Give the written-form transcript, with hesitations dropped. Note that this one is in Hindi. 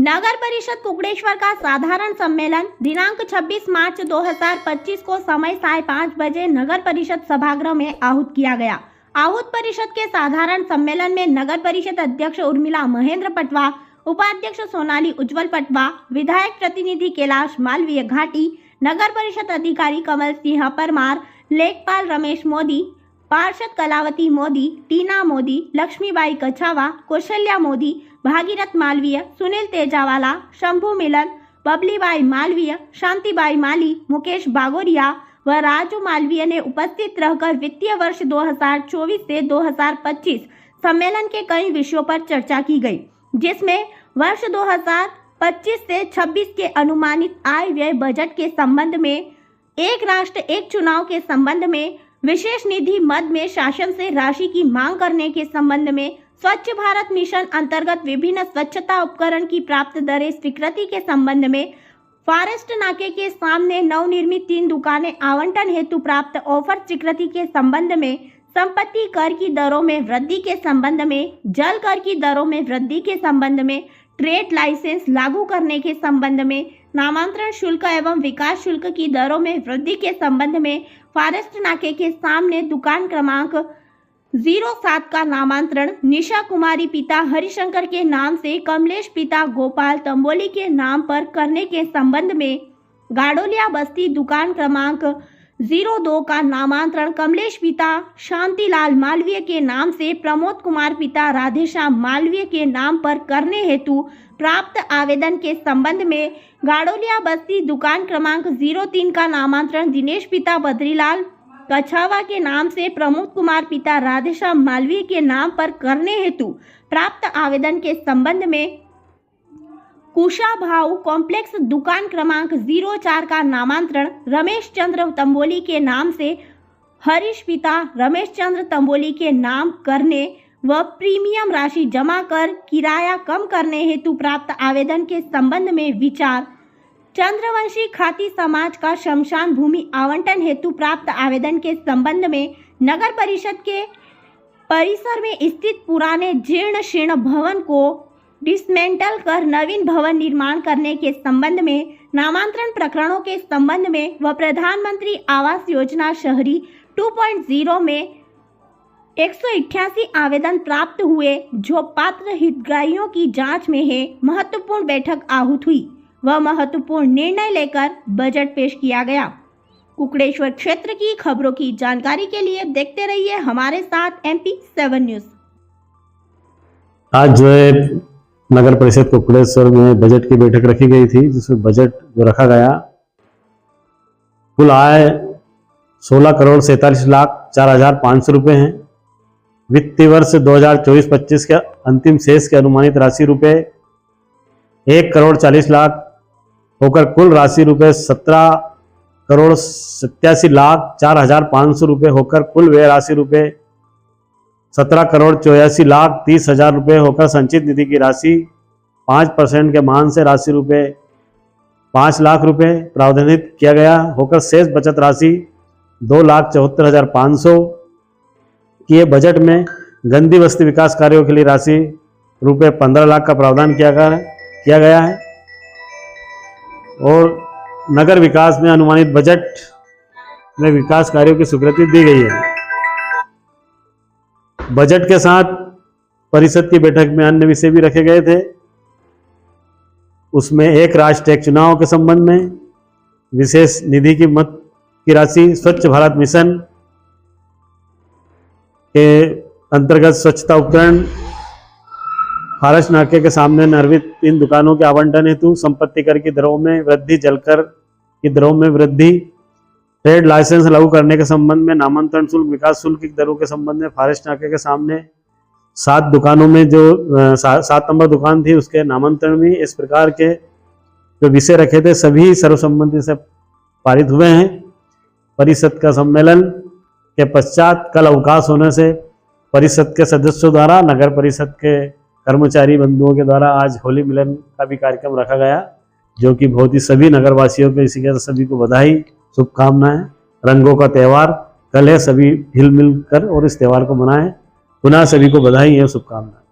नगर परिषद कुकड़ेश्वर का साधारण सम्मेलन दिनांक 26 मार्च 2025 को समय 5:30 बजे नगर परिषद सभागृह में आहूत किया गया। आहूत परिषद के साधारण सम्मेलन में नगर परिषद अध्यक्ष उर्मिला महेंद्र पटवा, उपाध्यक्ष सोनाली उज्जवल पटवा, विधायक प्रतिनिधि कैलाश मालवीय घाटी, नगर परिषद अधिकारी कमल सिंह परमार, लेखपाल रमेश मोदी, पार्षद कलावती मोदी, टीना मोदी, लक्ष्मीबाई कछावा, कौशल्या मोदी, भागीरथ मालवीय, सुनील तेजावाला, शंभू मिलन, बबलीबाई मालवीय, शांतिबाई माली, मुकेश बागोरिया व राजू मालवीय ने उपस्थित रहकर वित्तीय वर्ष 2024 से 2025 सम्मेलन के कई विषयों पर चर्चा की गई, जिसमें वर्ष 2025 से 26 के अनुमानित आय व्यय बजट के संबंध में, एक राष्ट्र एक चुनाव के संबंध में, विशेष निधि मद में शासन से राशि की मांग करने के संबंध में, स्वच्छ भारत मिशन अंतर्गत विभिन्न स्वच्छता उपकरण की प्राप्त दरें स्वीकृति के संबंध में, फॉरेस्ट नाके के सामने नवनिर्मित 3 दुकानें आवंटन हेतु प्राप्त ऑफर स्वीकृति के संबंध में, संपत्ति कर की दरों में वृद्धि के संबंध में, जल कर की दरों में वृद्धि के संबंध में, ट्रेड लाइसेंस लागू करने के संबंध में, नामांतरण शुल्क एवं विकास शुल्क की दरों में वृद्धि के संबंध में, फॉरेस्ट नाके के सामने दुकान क्रमांक 07 का नामांतरण निशा कुमारी पिता हरिशंकर के नाम से कमलेश पिता गोपाल तंबोली के नाम पर करने के संबंध में, गाड़ोलिया बस्ती दुकान क्रमांक 02 का नामांतरण कमलेश पिता शांतिलाल मालवीय के नाम से प्रमोद कुमार पिता राधेश्याम मालवीय के नाम पर करने हेतु प्राप्त आवेदन के संबंध में, गाड़ोलिया बस्ती दुकान क्रमांक 03 का नामांतरण दिनेश पिता बद्रीलाल कछावा के नाम से प्रमोद कुमार पिता राधेश्याम मालवीय के नाम पर करने हेतु प्राप्त आवेदन के संबंध में, कुशाभाऊ कॉम्प्लेक्स दुकान क्रमांक 04 का नामांतरण रमेश चंद्र तंबोली के नाम से हरीश पिता रमेश चंद्र तंबोली के नाम करने व प्रीमियम राशि जमा कर किराया कम करने हेतु प्राप्त आवेदन के संबंध में विचार, चंद्रवंशी खाती समाज का शमशान भूमि आवंटन हेतु प्राप्त आवेदन के संबंध में, नगर परिषद के परिसर में स्थित पुराने जीर्ण शीर्ण भवन को डिसमेंटल कर नवीन भवन निर्माण करने के संबंध में, नामांतरण प्रकरणों के संबंध में व प्रधानमंत्री आवास योजना शहरी 2.0 में 188 आवेदन प्राप्त हुए जो पात्र हितग्राहियों की जांच में है। महत्वपूर्ण बैठक आहूत हुई व महत्वपूर्ण निर्णय लेकर बजट पेश किया गया। कुकड़ेश्वर क्षेत्र की खबरों की जानकारी के लिए देखते रहिए हमारे साथ MP7 न्यूज। आज जो है नगर परिषद कुकड़ेश्वर में बजट की बैठक रखी गई थी, जिसमें बजट जो रखा गया कुल आय 16,47,04,500 रुपये है। वित्तीय वर्ष 2024-25 के अंतिम शेष के अनुमानित राशि रुपये 1,40,00,000 होकर कुल राशि रुपये 17,87,04,500 रुपये होकर कुल व्यय राशि रुपये 17,84,30,000 रुपये होकर संचित निधि की राशि 5% के मान से राशि रुपये 5 लाख रुपये प्रावधानित किया गया होकर शेष बचत राशि 2,74,500 किए। बजट में गंदी बस्ती विकास कार्यों के लिए राशि रुपये 15 लाख का प्रावधान किया गया है और नगर विकास में अनुमानित बजट में विकास कार्यों की स्वीकृति दी गई है। बजट के साथ परिषद की बैठक में अन्य विषय भी रखे गए थे। उसमें एक राष्ट्र एक चुनाव के संबंध में, विशेष निधि की मद की राशि, स्वच्छ भारत मिशन के अंतर्गत स्वच्छता उपकरण, फॉरेस्ट नाके के सामने निर्मित 3 दुकानों के आवंटन हेतु संपत्ति कर की दरों में वृद्धि, जलकर की दरों में वृद्धि, ट्रेड लाइसेंस लागू करने के संबंध में, नामांतरण शुल्क, विकास शुल्क की दरों के संबंध में, फॉरेस्ट नाके के सामने 7 दुकानों में जो 7 नंबर दुकान थी उसके नामांतरण भी, इस प्रकार के जो विषय रखे थे सभी सर्वसम्मति से पारित हुए हैं। परिषद का सम्मेलन के पश्चात कल अवकाश होने से परिषद के सदस्यों द्वारा, नगर परिषद के कर्मचारी बंधुओं के द्वारा आज होली मिलन का भी कार्यक्रम रखा गया, जो कि बहुत ही सभी नगरवासियों को, इसी के सभी को बधाई, शुभकामनाएं। रंगों का त्यौहार कल है, सभी हिल मिल कर और इस त्यौहार को मनाएं। पुनः सभी को बधाई और शुभकामनाएं।